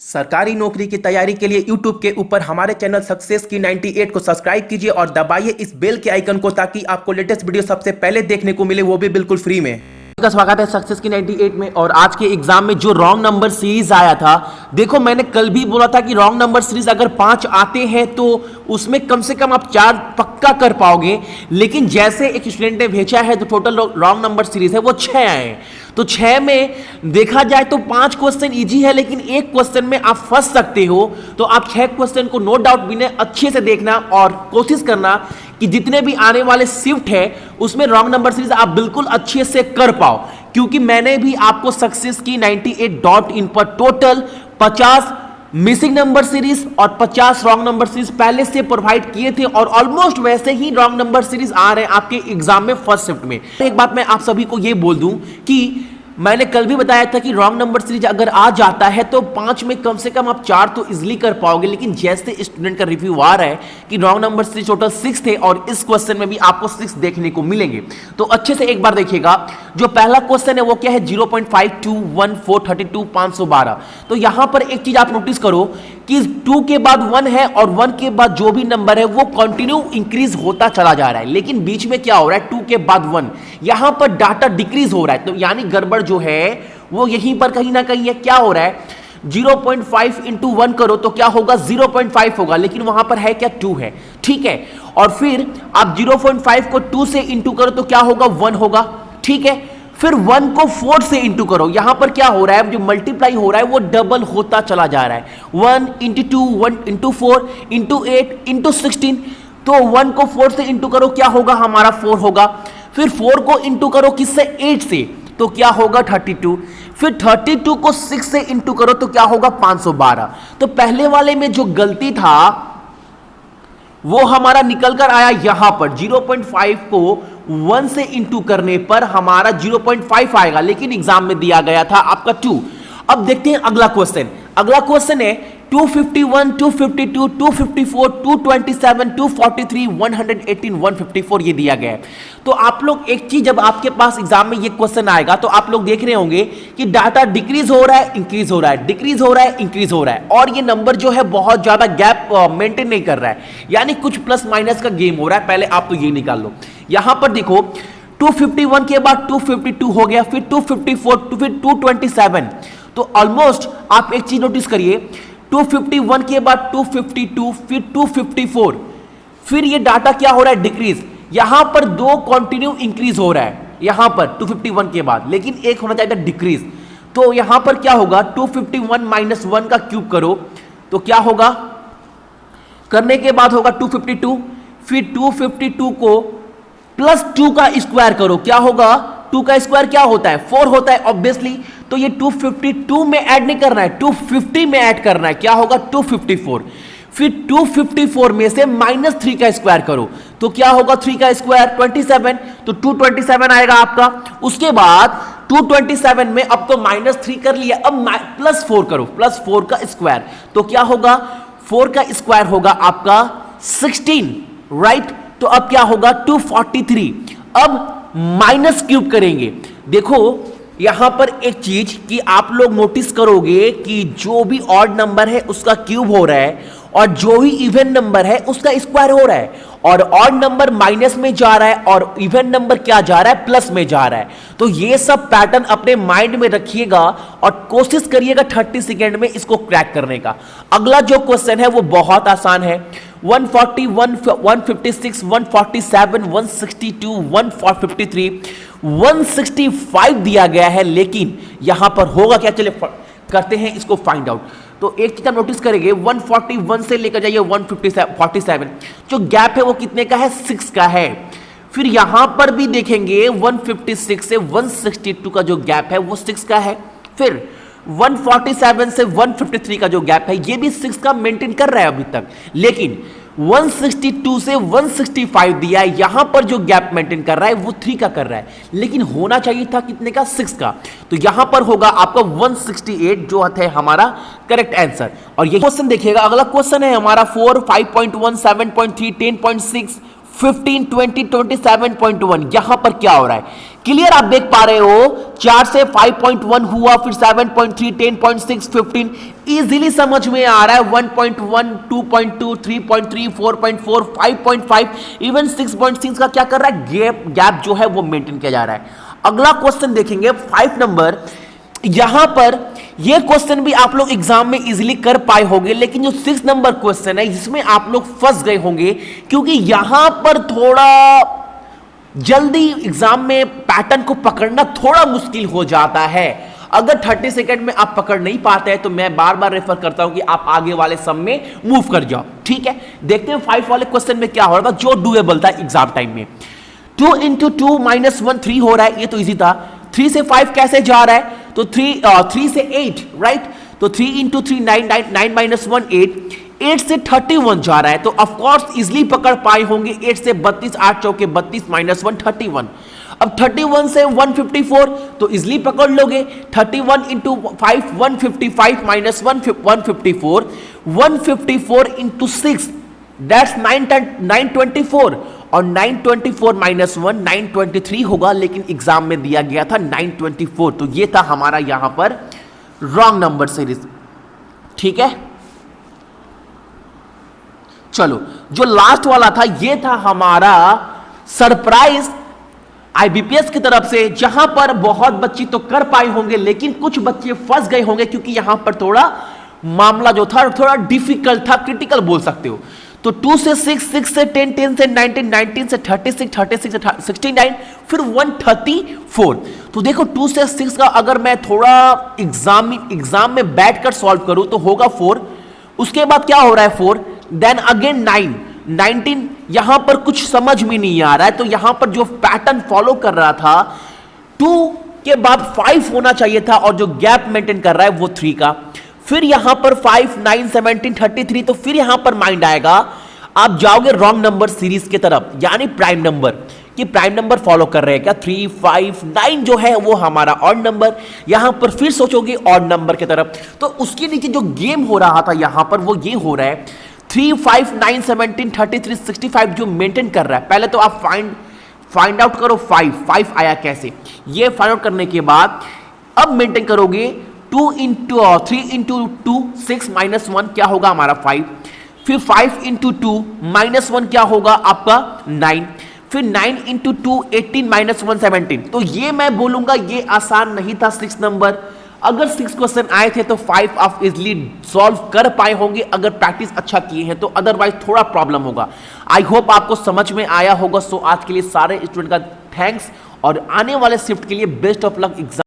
सरकारी नौकरी की तैयारी के लिए YouTube के ऊपर हमारे चैनल सक्सेस की 98 को सब्सक्राइब कीजिए और दबाइए इस बेल के आइकन को ताकि आपको लेटेस्ट वीडियो सबसे पहले देखने को मिले, वो भी बिल्कुल फ्री में। का स्वागत है सक्सेस की 98 में। और आज के एग्जाम में जो रॉन्ग नंबर सीरीज आया था, देखो मैंने कल भी बोला था कि रॉन्ग नंबर सीरीज अगर 5 आते हैं तो उसमें कम से कम आप 4 पक्का कर पाओगे, लेकिन जैसे एक स्टूडेंट ने भेजा है तो टोटल रॉन्ग नंबर सीरीज है वो 6 आए हैं। तो 6 में देखा जाए तो 5 क्वेश्चन इजी है, लेकिन एक क्वेश्चन में आप फंस सकते हो। तो आप 6 क्वेश्चन को नो डाउट बिना अच्छे से देखना और कोशिश करना कि जितने भी आने वाले शिफ्ट है उसमें रॉन्ग नंबर सीरीज आप बिल्कुल अच्छे से कर पाओ, क्योंकि मैंने भी आपको सक्सेस की 98.in पर टोटल 50 मिसिंग नंबर सीरीज और 50 रॉन्ग नंबर सीरीज पहले से प्रोवाइड किए थे और ऑलमोस्ट वैसे ही रॉन्ग नंबर सीरीज आ रहे हैं आपके एग्जाम में फर्स्ट शिफ्ट में। एक बात मैं आप सभी को यह बोल दूं कि मैंने कल भी बताया था कि रॉन्ग नंबर सीरीज अगर आ जाता है तो 5 में कम से कम आप 4 तो इजीली कर पाओगे, लेकिन जैसे स्टूडेंट का रिव्यू आ रहा है कि रॉन्ग नंबर सीरीज टोटल 6 थे और इस क्वेश्चन में भी आपको 6 देखने को मिलेंगे। तो अच्छे से एक बार देखिएगा। जो पहला क्वेश्चन है वो क्या है, 0.521432 512। तो यहां पर एक चीज आप नोटिस करो कि 2 के बाद 1 है और 1 के बाद जो भी नंबर है वो कंटिन्यू इंक्रीज होता चला जा रहा है, लेकिन बीच में क्या हो रहा है, 2 के बाद 1 यहां पर डाटा डिक्रीज हो रहा है। तो यानी गड़बड़ जो है वो यहीं पर कहीं ना कहीं है। क्या हो रहा है, 0.5 इंटू 1 करो तो क्या होगा, 0.5 होगा, लेकिन वहां पर है क्या, 2 है, ठीक है। और फिर आप 0.5 को 2 से इंटू करो तो क्या होगा, 1 होगा, ठीक है। फिर 1 को 4 से इंटू करो, यहां पर क्या हो रहा है, जो मल्टीप्लाई हो रहा है वो डबल होता चला जा रहा है। 1 इंटू 2, 1 इंटू 4 इंटू 8 इंटू 16। तो 1 को 4 से इंटू करो, क्या होगा, हमारा 4 होगा। फिर 4 को इंटू करो किससे, 8 से, तो क्या होगा, 32। फिर 32 को 6 से इंटू करो तो क्या होगा, 512। तो पहले वाले में जो गलती था वो हमारा निकल कर आया यहां पर 0.5 को 1 से इंटू करने पर हमारा 0.5 आएगा, लेकिन एग्जाम में दिया गया था आपका 2। अब देखते हैं अगला क्वेश्चन। अगला क्वेश्चन है 251, 252, 254, 227, 243, 118, 154 ये दिया गया है। तो आप लोग एक चीज, जब आपके पास एग्जाम में ये क्वेश्चन आएगा तो आप लोग देख रहे होंगे कि डाटा डिक्रीज हो रहा है, इंक्रीज हो रहा है, डिक्रीज हो रहा है, इंक्रीज हो रहा है, और ये नंबर जो है बहुत ज्यादा गैप मेंटेन नहीं कर रहा है, यानी कुछ प्लस माइनस का गेम हो रहा है। पहले आप तो ये निकाल लो। यहां पर देखो 251 के बाद 252 हो गया, फिर 254, फिर 227। तो ऑलमोस्ट आप एक चीज नोटिस करिए, 251 के बाद 252, फिर 254, फिर ये डाटा क्या हो रहा है, डिक्रीज। यहां पर 2 कंटिन्यू इंक्रीज हो रहा है यहां पर 251 के बाद, लेकिन एक होना चाहिए डिक्रीज। तो यहां पर क्या होगा, 251 माइनस 1 का क्यूब करो तो क्या होगा, करने के बाद होगा 252, फिर 252 को प्लस 2 का स्क्वायर करो, क्या होगा, 2 का स्क्वायर क्या होता है, 4 होता है ऑब्वियसली। तो ये 252 में ऐड नहीं करना है, 250 में ऐड करना है, क्या होगा, 254। फिर 254 में से माइनस 3 का स्क्वायर करो तो क्या होगा, 3 का स्क्वायर 27, तो 227 आएगा आपका। उसके बाद 227 में अब तो माइनस 3 कर लिया, अब प्लस 4 करो, प्लस 4 का स्क्वायर तो क्या होगा, 4 का स्क्वायर होगा आपका 16, राइट। तो अब क्या होगा, 243। अब माइनस क्यूब करेंगे। देखो यहां पर एक चीज कि आप लोग नोटिस करोगे कि जो भी ऑड नंबर है उसका क्यूब हो रहा है और जो ही इवन नंबर है उसका स्क्वायर हो रहा है, और ऑड नंबर माइनस में जा रहा है और इवन नंबर क्या जा रहा है, प्लस में जा रहा है। तो ये सब पैटर्न अपने माइंड में रखिएगा और कोशिश करिएगा 30 सेकेंड में इसको क्रैक करने का। अगला जो क्वेश्चन है वो बहुत आसान है। 140, 156, 147, 162, 153, 165 दिया गया है, लेकिन यहां पर होगा क्या, चलिए करते हैं इसको फाइंड आउट। तो एक चीज आप नोटिस करेंगे, 141 से लेकर जाइए 147, जो गैप है वो कितने का है, 6 का है। फिर यहां पर भी देखेंगे 156 से 162 का जो गैप है वो 6 का है। फिर 147 से 153 का जो गैप है ये भी 6 का मेंटेन कर रहा है अभी तक, लेकिन 162 से 165 दिया है, यहां पर जो गैप मेंटेन कर रहा है वो 3 का कर रहा है, लेकिन होना चाहिए था कितने का, 6 का। तो यहां पर होगा आपका 168 जो है हमारा करेक्ट आंसर। और ये क्वेश्चन देखिएगा, अगला क्वेश्चन है हमारा 4, 5.1, 7.3, 10.6, 15, 20, 27.1। यहां पर क्या हो रहा है क्लियर आप देख पा रहे हो, 4 से 5.1 हुआ, फिर 7.3, 10.6, 15, इजीली समझ में आ रहा है। 1.1, 2.2, 3.3, 4.4, 5.5, इवन 6.6 का क्या कर रहा है, गैप जो है वो मेंटेन किया जा रहा है। अगला क्वेश्चन देखेंगे 5 नंबर। यहां पर ये क्वेश्चन भी आप लोग एग्जाम में इजीली कर पाए होंगे, लेकिन जो 6 नंबर क्वेश्चन है इसमें आप लोग फंस गए होंगे, क्योंकि यहां पर थोड़ा जल्दी एग्जाम में पैटर्न को पकड़ना थोड़ा मुश्किल हो जाता है। अगर 30 सेकंड में आप पकड़ नहीं पाते हैं तो मैं बार बार रेफर करता हूं कि आप आगे वाले सम में मूव कर जाओ। ठीक है, देखते हैं 5 वाले क्वेश्चन में क्या हो रहा था जो डूएबल था एग्जाम टाइम में। 2 into 2 minus 1 3 हो रहा है, ये तो इजी था। 3 से 5 कैसे जा रहा है, तो 3 से 8, राइट। तो 3 into 3 9, 9 minus 1 8, 8 से 31 जा रहा है, तो ऑफ कोर्स इजीली पकड़ पाए होंगे। 8 से 32, 8 चौके 32 minus 1 31। अब 31 से 154 तो इजीली पकड़ लोगे। 31 into 5 155 minus 154, 154 into 6 दैट्स 924, और 924 minus 1 923 होगा, लेकिन एग्जाम में दिया गया था 924, तो ये था हमारा यहां पर रॉन्ग नंबर सीरीज। ठीक है, चलो जो लास्ट वाला था ये था हमारा सरप्राइज आईबीपीएस की तरफ से, जहां पर बहुत बच्चे तो कर पाए होंगे लेकिन कुछ बच्चे फंस गए होंगे, क्योंकि यहां पर थोड़ा मामला जो था थोड़ा डिफिकल्ट था, क्रिटिकल बोल सकते हो। तो 2 से 6, 6 से 10, 10 से 19, 19 से 36, 36 से 69, फिर 134। तो देखो 2 से 6 का अगर मैं थोड़ा एग्जाम में बैठकर सॉल्व करूं तो होगा 4, उसके बाद क्या हो रहा है 4, देन अगेन 9, 19, यहां पर कुछ समझ में नहीं आ रहा है, तो यहां पर जो पैटर्न फॉलो कर रहा था 2 के बाद 5 होना चाहिए था, और जो गैप मेंटेन कर रहा है वो 3 का। फिर यहां पर 5, 9, 17, 33, तो फिर यहां पर माइंड आएगा, आप जाओगे रॉन्ग नंबर सीरीज की तरफ, यानी प्राइम नंबर, कि प्राइम नंबर फॉलो कर रहे हैं क्या, 3, 5, 9 जो है वो हमारा ऑड नंबर। यहां पर फिर सोचोगे ऑड नंबर की तरफ, तो उसके नीचे जो गेम हो रहा था यहां पर वो ये हो रहा है 3, 5, 9, 17, 33, 65 जो मेंटेन कर रहा है। पहले तो आप फाइंड आउट करो 5 आया कैसे, ये फाइंड आउट करने के बाद अब मेंटेन करोगे 3 into 2 6 minus 1 क्या होगा हमारा 5, फिर 5 into 2 minus 1 क्या होगा आपका 9, फिर 9 into 2 18 minus 1 17। तो ये मैं बोलूंगा ये आसान नहीं था 6 नंबर। अगर 6 क्वेश्चन आए थे तो 5 आप इजिली सॉल्व कर पाए होंगे अगर प्रैक्टिस अच्छा किए हैं, तो अदरवाइज थोड़ा प्रॉब्लम होगा। आई होप आपको समझ में आया होगा। सो आज के लिए सारे स्टूडेंट का थैंक्स, और आने वाले शिफ्ट के लिए बेस्ट ऑफ लक एग्जाम।